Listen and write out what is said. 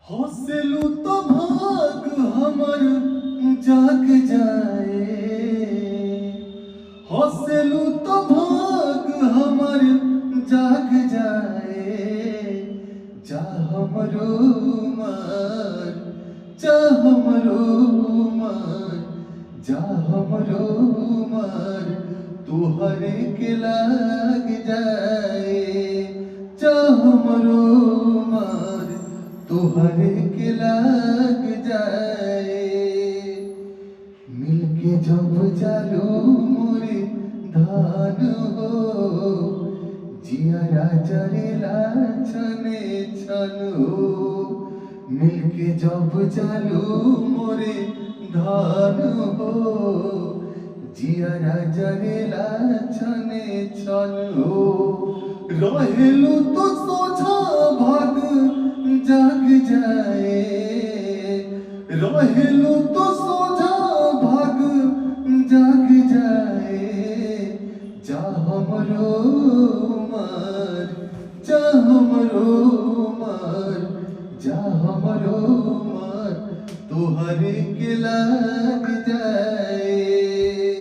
हौसलू तो भाग हमर जाग जाए, हौसलू तो भाग हमर जाग जाए। जा हमरो मार, जा हमरो मार, जा हमरो मार, तुहरे के लाग जाए। जा हमरो मार, तुहरे के लाग जाए। मिलके जब जालू मोरे धान हो, जिया जरेला छने छन हो। मिलके जब जालू मोरे धान हो, जिया जरेला छने छन हो। रहेलू तो सोझा भाग जाग जाए, रहेलू तो सोझा भाग जाग जाए। जा हमरो मार, जा हमरो मार, जा हमरो मार, तुहरे के लाग जाए।